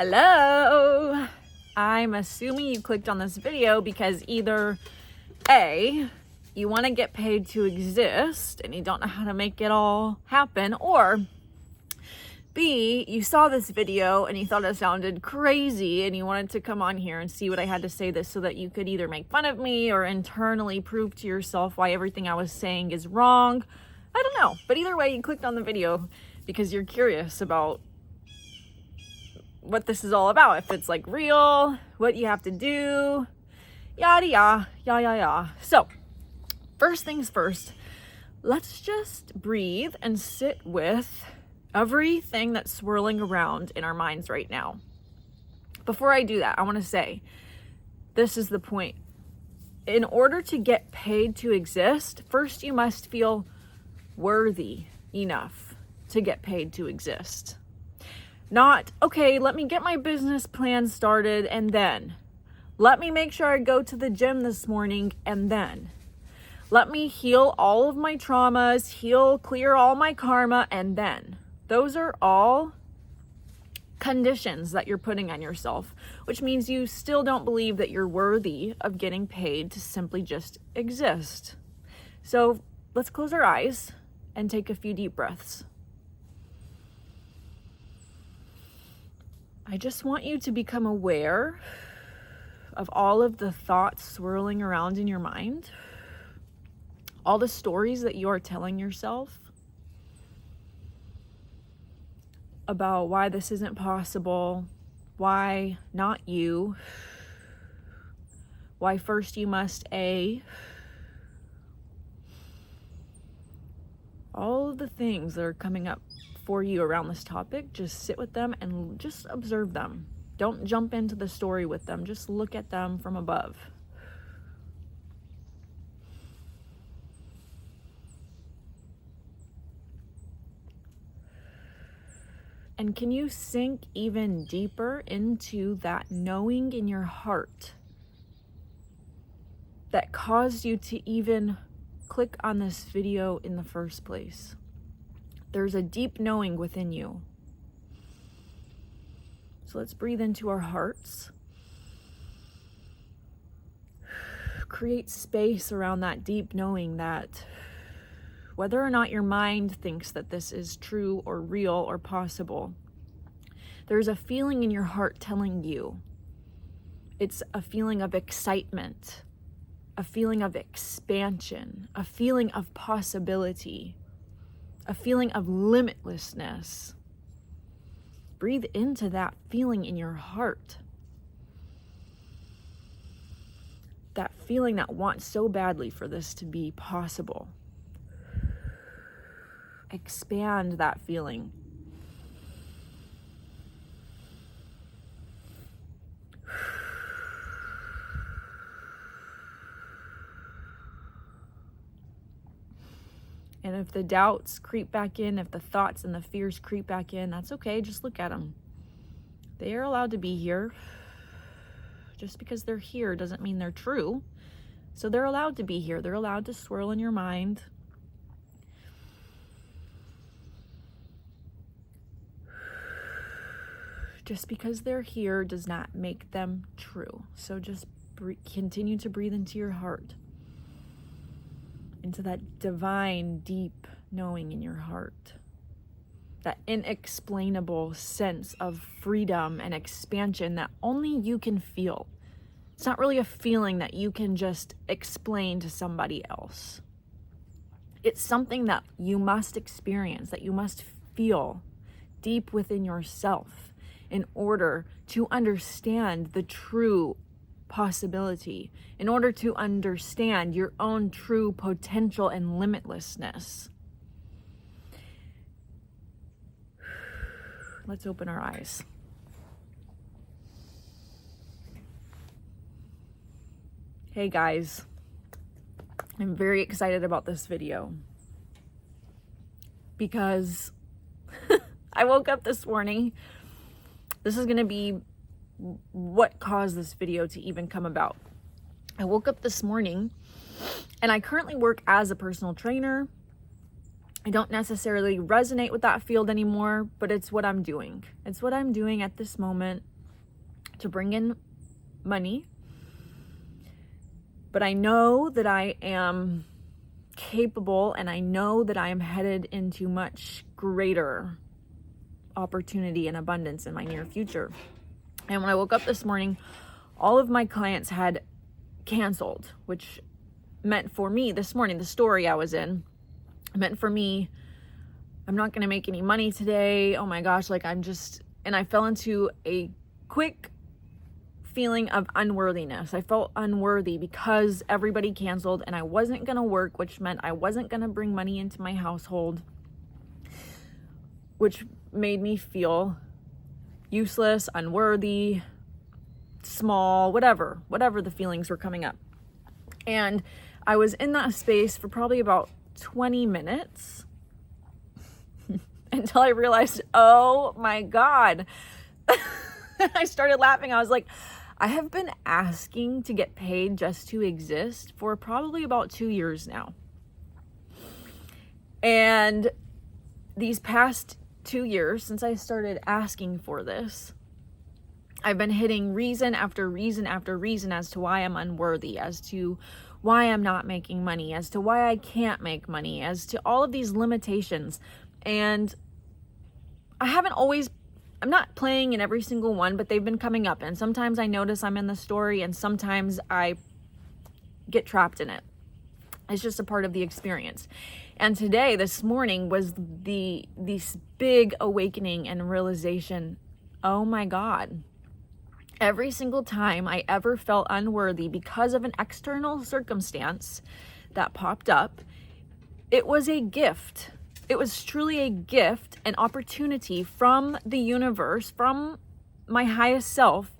Hello! I'm assuming you clicked on this video because either A, you want to get paid to exist and you don't know how to make it all happen, or B, you saw this video and you thought it sounded crazy and you wanted to come on here and see what I had to say this so that you could either make fun of me or internally prove to yourself why everything I was saying is wrong. I don't know, but either way, you clicked on the video because you're curious about what this is all about, if it's like real, what you have to do, yada yada. So first things first, let's just breathe and sit with everything that's swirling around in our minds right now. Before I do that, I want to say this is the point. In order to get paid to exist, first you must feel worthy enough to get paid to exist. Not, okay, let me get my business plan started and then let me make sure I go to the gym this morning and then let me heal all of my traumas, clear all my karma, and then. Those are all conditions that you're putting on yourself, which means you still don't believe that you're worthy of getting paid to simply just exist. So let's close our eyes and take a few deep breaths. I just want you to become aware of all of the thoughts swirling around in your mind, all the stories that you are telling yourself about why this isn't possible, why not you, why first you must A. All of the things that are coming up for you around this topic, just sit with them and just observe them. Don't jump into the story with them. Just look at them from above. And can you sink even deeper into that knowing in your heart that caused you to even click on this video in the first place? There's a deep knowing within you. So let's breathe into our hearts. Create space around that deep knowing that whether or not your mind thinks that this is true or real or possible, there's a feeling in your heart telling you. It's a feeling of excitement, a feeling of expansion, a feeling of possibility, a feeling of limitlessness. Breathe into that feeling in your heart. That feeling that wants so badly for this to be possible. Expand that feeling. And if the doubts creep back in, if the thoughts and the fears creep back in, that's okay. Just look at them. They are allowed to be here. Just because they're here doesn't mean they're true. So they're allowed to be here. They're allowed to swirl in your mind. Just because they're here does not make them true. So just continue to breathe into your heart. Into that divine, deep knowing in your heart. That inexplainable sense of freedom and expansion that only you can feel. It's not really a feeling that you can just explain to somebody else. It's something that you must experience, that you must feel deep within yourself in order to understand the true possibility, in order to understand your own true potential and limitlessness. Let's open our eyes. Hey guys, I'm very excited about this video because I woke up this morning. This is going to be what caused this video to even come about. I woke up this morning and I currently work as a personal trainer I don't necessarily resonate with that field anymore, but it's what I'm doing. It's what I'm doing at this moment to bring in money. But I know that I am capable, and I know that I am headed into much greater opportunity and abundance in my near future. And when I woke up this morning, all of my clients had canceled, which meant for me this morning, the story I was in, meant for me, I'm not going to make any money today. Oh my gosh, like and I fell into a quick feeling of unworthiness. I felt unworthy because everybody canceled and I wasn't going to work, which meant I wasn't going to bring money into my household, which made me feel useless, unworthy, small, whatever the feelings were coming up. And I was in that space for probably about 20 minutes until I realized, oh my God. I started laughing. I was like, I have been asking to get paid just to exist for probably about 2 years now. And these past 2 years, since I started asking for this, I've been hitting reason after reason after reason as to why I'm unworthy, as to why I'm not making money, as to why I can't make money, as to all of these limitations. And I'm not playing in every single one, but they've been coming up. And sometimes I notice I'm in the story and sometimes I get trapped in it. It's just a part of the experience. And today, this morning, was this big awakening and realization. Oh my God. Every single time I ever felt unworthy because of an external circumstance that popped up, it was a gift. It was truly a gift, an opportunity from the universe, from my highest self,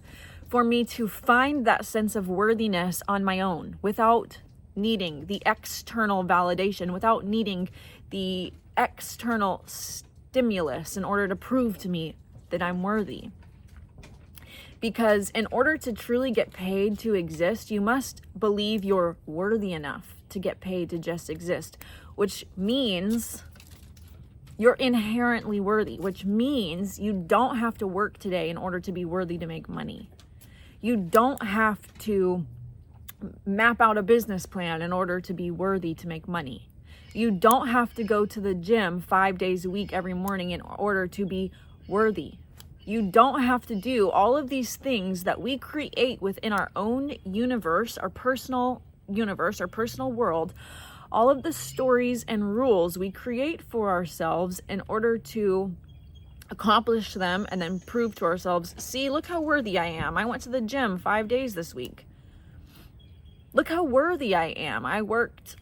for me to find that sense of worthiness on my own without needing the external validation, without needing the external stimulus in order to prove to me that I'm worthy. Because in order to truly get paid to exist, you must believe you're worthy enough to get paid to just exist, which means you're inherently worthy, which means you don't have to work today in order to be worthy to make money. You don't have to map out a business plan in order to be worthy to make money. You don't have to go to the gym 5 days a week every morning in order to be worthy. You don't have to do all of these things that we create within our own universe, our personal world, all of the stories and rules we create for ourselves in order to accomplish them and then prove to ourselves, see, look how worthy I am. I went to the gym 5 days this week. Look how worthy I am. I worked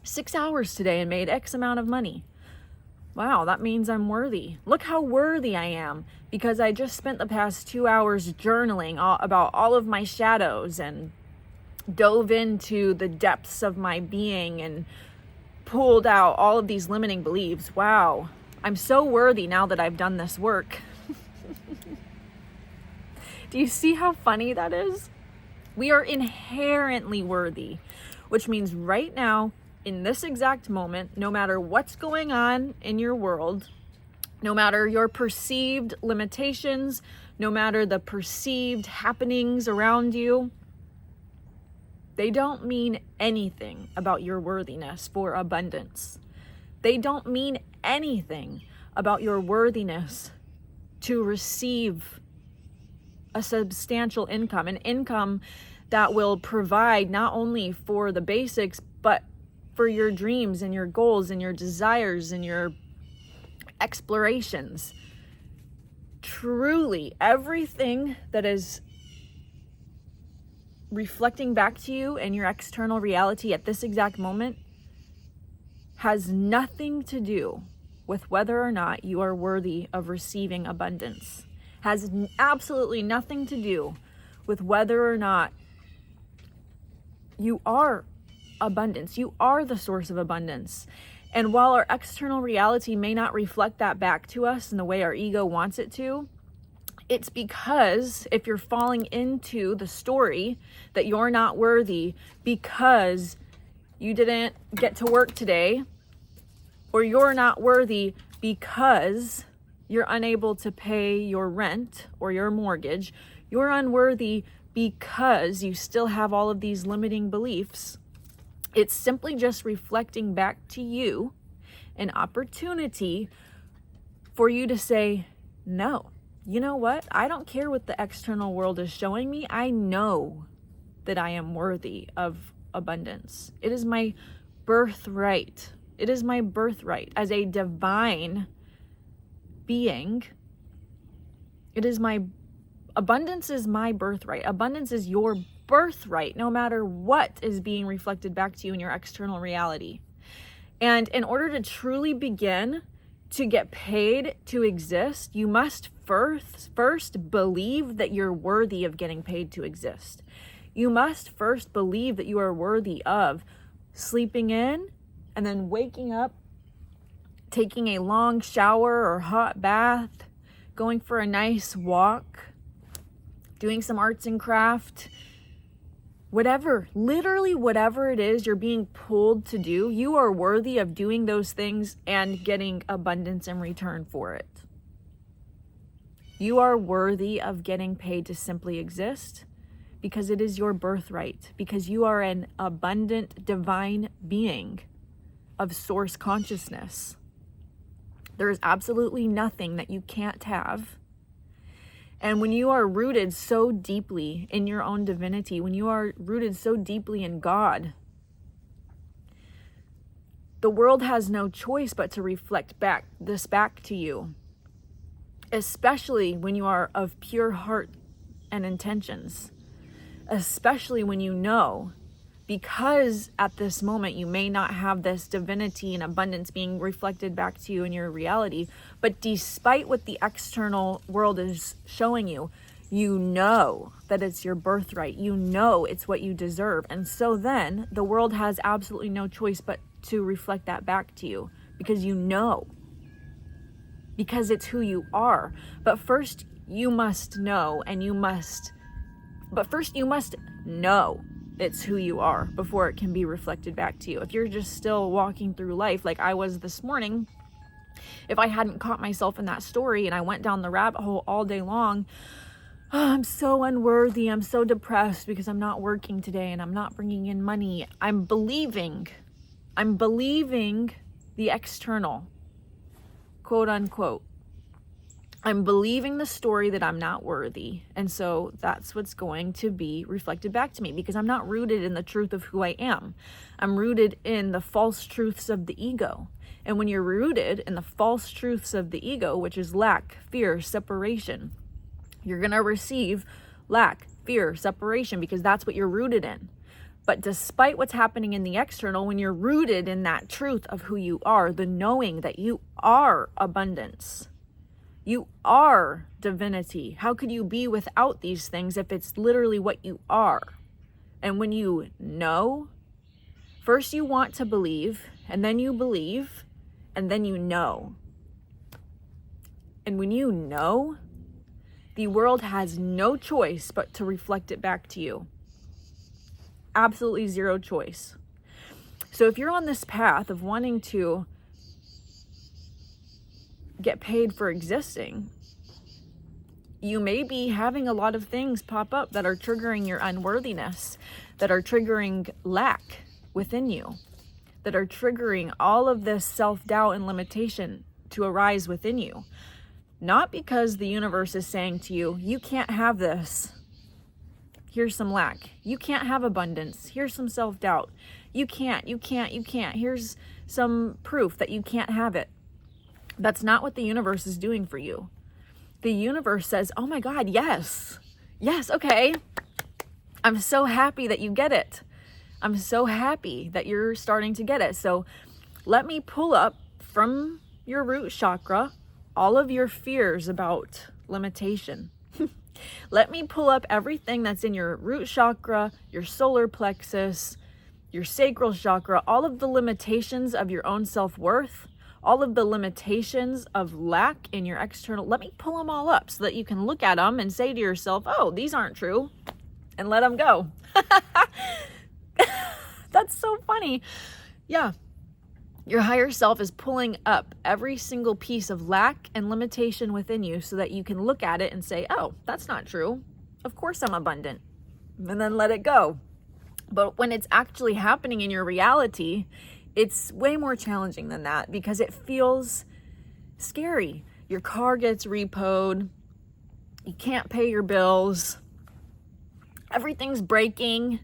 6 hours today and made X amount of money. Wow, that means I'm worthy. Look how worthy I am because I just spent the past 2 hours journaling about all of my shadows and dove into the depths of my being and pulled out all of these limiting beliefs. Wow, I'm so worthy now that I've done this work. Do you see how funny that is? We are inherently worthy, which means right now, in this exact moment, no matter what's going on in your world, no matter your perceived limitations, no matter the perceived happenings around you, they don't mean anything about your worthiness for abundance. They don't mean anything about your worthiness to receive a substantial income, an income that will provide not only for the basics, but for your dreams and your goals and your desires and your explorations. Truly, everything that is reflecting back to you in your external reality at this exact moment has nothing to do with whether or not you are worthy of receiving abundance. Has absolutely nothing to do with whether or not you are abundance. You are the source of abundance. And while our external reality may not reflect that back to us in the way our ego wants it to, it's because if you're falling into the story that you're not worthy because you didn't get to work today or you're not worthy because you're unable to pay your rent or your mortgage. You're unworthy because you still have all of these limiting beliefs. It's simply just reflecting back to you an opportunity for you to say, no, you know what? I don't care what the external world is showing me. I know that I am worthy of abundance. It is my birthright. It is my birthright as a divine being. Abundance is my birthright. Abundance is your birthright, no matter what is being reflected back to you in your external reality. And in order to truly begin to get paid to exist, you must first believe that you're worthy of getting paid to exist. You must first believe that you are worthy of sleeping in and then waking up, taking a long shower or hot bath, going for a nice walk, doing some arts and craft, whatever, literally whatever it is you're being pulled to do, you are worthy of doing those things and getting abundance in return for it. You are worthy of getting paid to simply exist because it is your birthright, because you are an abundant divine being of source consciousness. There is absolutely nothing that you can't have. And when you are rooted so deeply in your own divinity, when you are rooted so deeply in God, the world has no choice but to reflect back to you, especially when you are of pure heart and intentions, especially when you know, because at this moment you may not have this divinity and abundance being reflected back to you in your reality, but despite what the external world is showing you, you know that it's your birthright. You know it's what you deserve. And so then the world has absolutely no choice but to reflect that back to you, because you know, because it's who you are. But first you must know, first you must know it's who you are before it can be reflected back to you. If you're just still walking through life like I was this morning, if I hadn't caught myself in that story and I went down the rabbit hole all day long, oh, I'm so unworthy, I'm so depressed because I'm not working today and I'm not bringing in money. I'm believing the external, quote unquote. I'm believing the story that I'm not worthy. And so that's what's going to be reflected back to me, because I'm not rooted in the truth of who I am. I'm rooted in the false truths of the ego. And when you're rooted in the false truths of the ego, which is lack, fear, separation, you're going to receive lack, fear, separation, because that's what you're rooted in. But despite what's happening in the external, when you're rooted in that truth of who you are, the knowing that you are abundance, you are divinity. How could you be without these things if it's literally what you are? And when you know, first you want to believe, and then you believe, and then you know. And when you know, the world has no choice but to reflect it back to you. Absolutely zero choice. So if you're on this path of wanting to get paid for existing, you may be having a lot of things pop up that are triggering your unworthiness, that are triggering lack within you, that are triggering all of this self-doubt and limitation to arise within you. Not because the universe is saying to you, you can't have this, here's some lack. You can't have abundance, here's some self-doubt. You can't. Here's some proof that you can't have it. That's not what the universe is doing for you. The universe says, oh my God, yes, okay. I'm so happy that you get it. I'm so happy that you're starting to get it. So let me pull up from your root chakra all of your fears about limitation. Let me pull up everything that's in your root chakra, your solar plexus, your sacral chakra, all of the limitations of your own self-worth, all of the limitations of lack in your external. Let me pull them all up so that you can look at them and say to yourself, oh, these aren't true, and let them go. That's so funny. Yeah. Your higher self is pulling up every single piece of lack and limitation within you so that you can look at it and say, oh, that's not true. Of course I'm abundant. And then let it go. But when it's actually happening in your reality, it's way more challenging than that because it feels scary. Your car gets repoed. You can't pay your bills. Everything's breaking.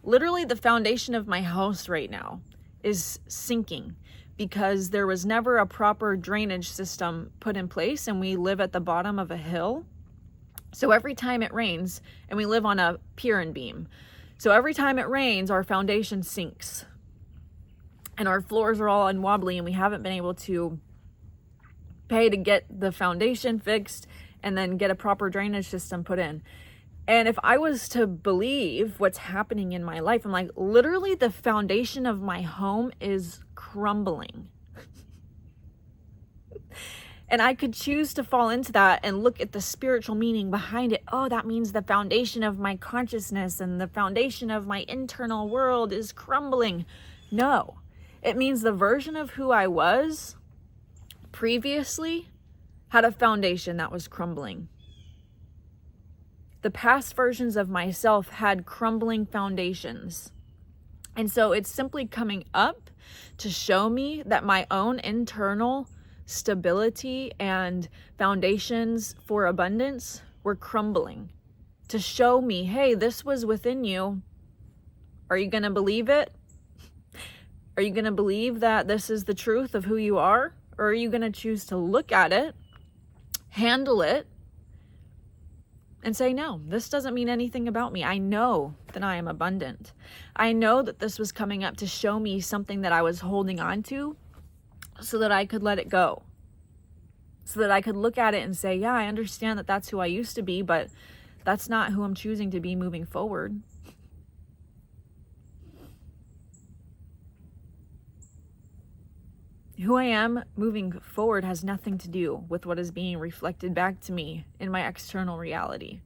Literally, the foundation of my house right now is sinking because there was never a proper drainage system put in place, and we live at the bottom of a hill. So every time it rains, and we live on a pier and beam, so every time it rains, our foundation sinks and our floors are all unwobbly, and we haven't been able to pay to get the foundation fixed and then get a proper drainage system put in. And if I was to believe what's happening in my life, I'm like, literally the foundation of my home is crumbling. And I could choose to fall into that and look at the spiritual meaning behind it. Oh, that means the foundation of my consciousness and the foundation of my internal world is crumbling. No, it means the version of who I was previously had a foundation that was crumbling. The past versions of myself had crumbling foundations. And so it's simply coming up to show me that my own internal stability and foundations for abundance were crumbling. To show me, hey, this was within you. Are you going to believe it? Are you going to believe that this is the truth of who you are? Or are you going to choose to look at it, handle it, and say, no, this doesn't mean anything about me. I know that I am abundant. I know that this was coming up to show me something that I was holding on to so that I could let it go. So that I could look at it and say, yeah, I understand that that's who I used to be, but that's not who I'm choosing to be moving forward. Who I am moving forward has nothing to do with what is being reflected back to me in my external reality.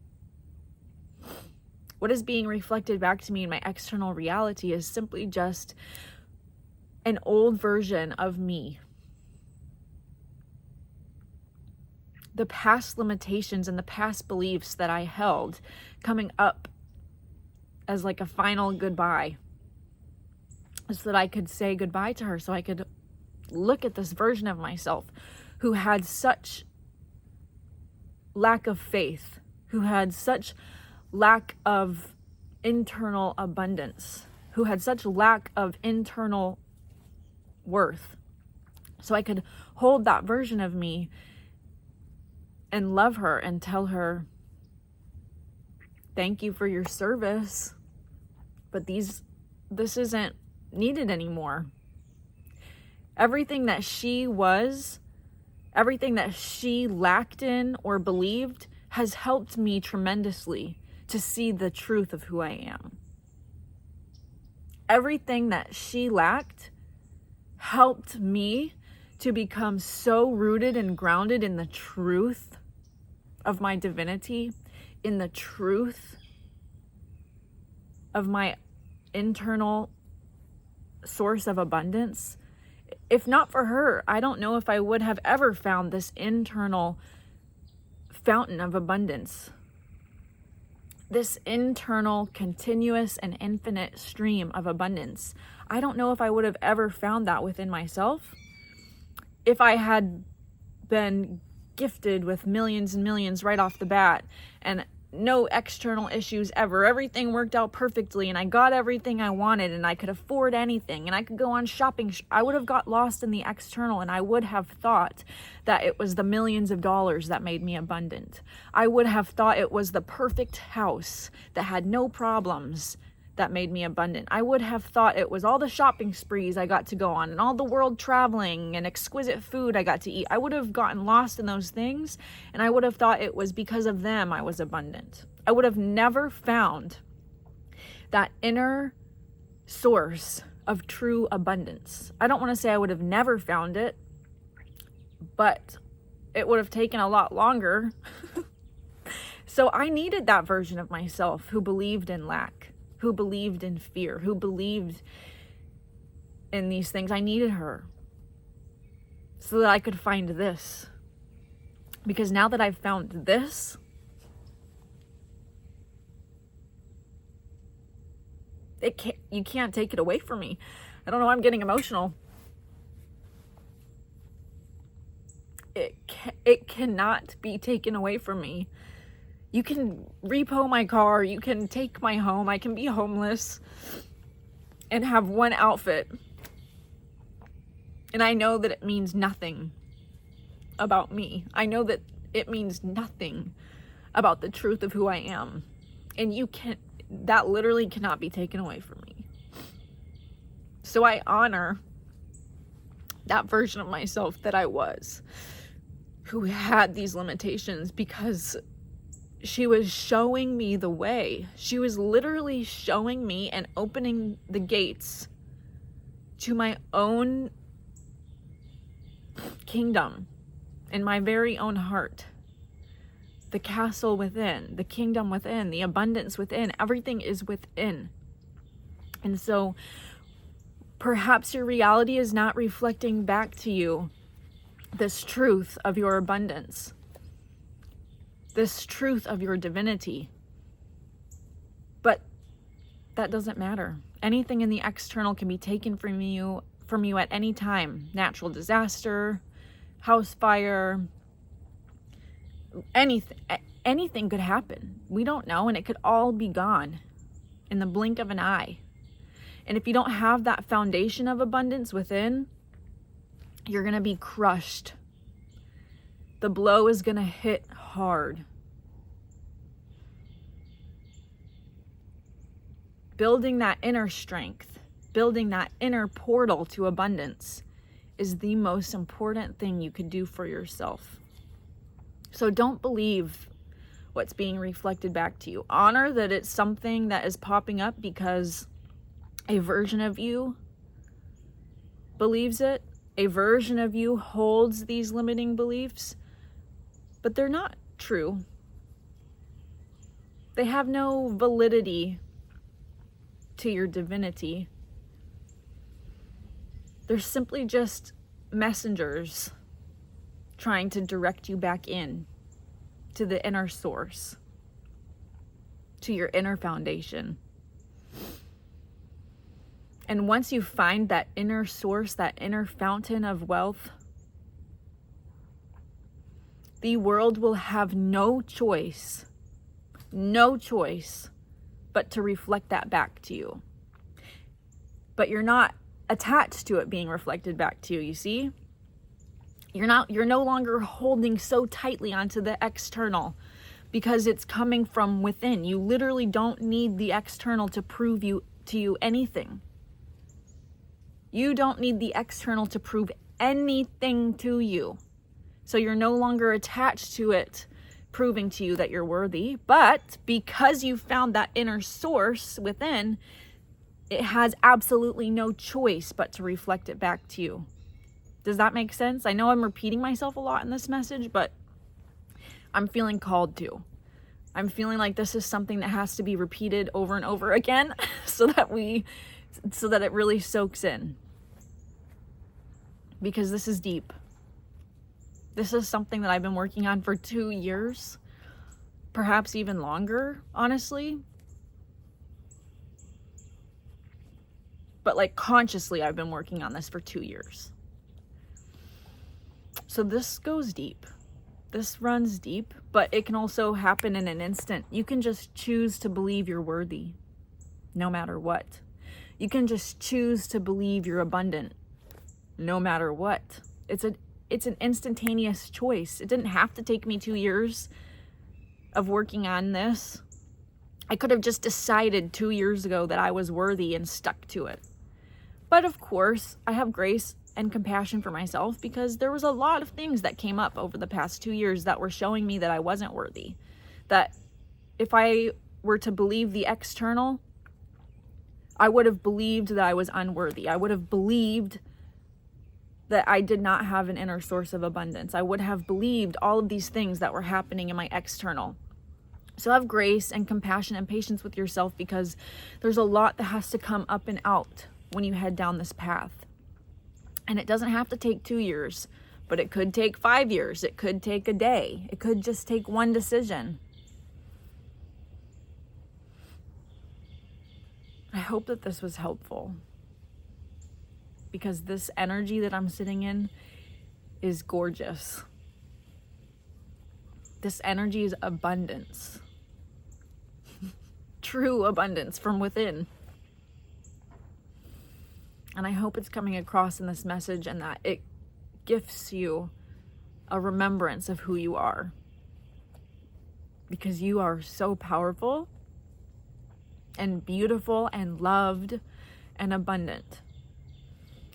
What is being reflected back to me in my external reality is simply just an old version of me. The past limitations and the past beliefs that I held coming up as like a final goodbye, so that I could say goodbye to her, so I could look at this version of myself who had such lack of faith, who had such lack of internal abundance, who had such lack of internal worth. So I could hold that version of me and love her and tell her, thank you for your service, but this isn't needed anymore. Everything that she was, everything that she lacked in or believed has helped me tremendously to see the truth of who I am. Everything that she lacked helped me to become so rooted and grounded in the truth of my divinity, in the truth of my internal source of abundance. If not for her, I don't know if I would have ever found this internal fountain of abundance. This internal, continuous, and infinite stream of abundance. I don't know if I would have ever found that within myself if I had been gifted with millions and millions right off the bat and no external issues ever. Everything worked out perfectly and I got everything I wanted and I could afford anything and I could go on shopping. I would have got lost in the external and I would have thought that it was the millions of dollars that made me abundant. I would have thought it was the perfect house that had no problems that made me abundant. I would have thought it was all the shopping sprees I got to go on and all the world traveling and exquisite food I got to eat. I would have gotten lost in those things and I would have thought it was because of them I was abundant. I would have never found that inner source of true abundance. I don't want to say I would have never found it, but it would have taken a lot longer. So I needed that version of myself who believed in lack, who believed in fear, who believed in these things. I needed her so that I could find this. Because now that I've found this, you can't take it away from me. I don't know, I'm getting emotional. It cannot be taken away from me. You can repo my car, you can take my home, I can be homeless and have one outfit. And I know that it means nothing about me. I know that it means nothing about the truth of who I am. And that literally cannot be taken away from me. So I honor that version of myself that I was, who had these limitations, because she was showing me the way. She was literally showing me and opening the gates to my own kingdom in my very own heart. The castle within, the kingdom within, the abundance within, everything is within. And so perhaps your reality is not reflecting back to you this truth of your abundance, this truth of your divinity. But that doesn't matter. Anything in the external can be taken from you at any time. Natural disaster, house fire, anything could happen. We don't know, and it could all be gone in the blink of an eye. And if you don't have that foundation of abundance within, you're going to be crushed. The blow is going to hit hard. Building that inner strength, building that inner portal to abundance is the most important thing you could do for yourself. So don't believe what's being reflected back to you. Honor that it's something that is popping up because a version of you believes it. A version of you holds these limiting beliefs, but they're not true. They have no validity to your divinity. They're simply just messengers trying to direct you back in to the inner source, to your inner foundation. And once you find that inner source, that inner fountain of wealth, the world will have no choice but to reflect that back to you. But you're not attached to it being reflected back to you, you see? You're no longer holding so tightly onto the external because it's coming from within. You literally don't need the external to prove to you anything. You don't need the external to prove anything to you. So you're no longer attached to it proving to you that you're worthy. But because you found that inner source within, it has absolutely no choice but to reflect it back to you. Does that make sense? I know I'm repeating myself a lot in this message, but I'm feeling called to. I'm feeling like this is something that has to be repeated over and over again so that it really soaks in. Because this is deep. This is something that I've been working on for 2 years, perhaps even longer, honestly. But like consciously, I've been working on this for 2 years. So this goes deep. This runs deep, but it can also happen in an instant. You can just choose to believe you're worthy, no matter what. You can just choose to believe you're abundant, no matter what. It's an instantaneous choice. It didn't have to take me 2 years of working on this. I could have just decided 2 years ago that I was worthy and stuck to it. But of course, I have grace and compassion for myself because there was a lot of things that came up over the past 2 years that were showing me that I wasn't worthy. That if I were to believe the external, I would have believed that I was unworthy. I would have believed that I did not have an inner source of abundance. I would have believed all of these things that were happening in my external. So have grace and compassion and patience with yourself because there's a lot that has to come up and out when you head down this path. And it doesn't have to take 2 years, but it could take 5 years. It could take a day. It could just take one decision. I hope that this was helpful, because this energy that I'm sitting in is gorgeous. This energy is abundance. True abundance from within. And I hope it's coming across in this message, and that it gifts you a remembrance of who you are. Because you are so powerful and beautiful and loved and abundant.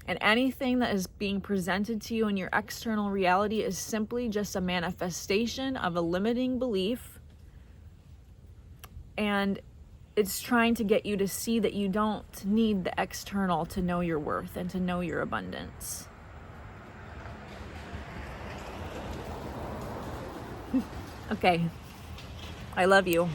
And anything that is being presented to you in your external reality is simply just a manifestation of a limiting belief. And it's trying to get you to see that you don't need the external to know your worth and to know your abundance. Okay. I love you.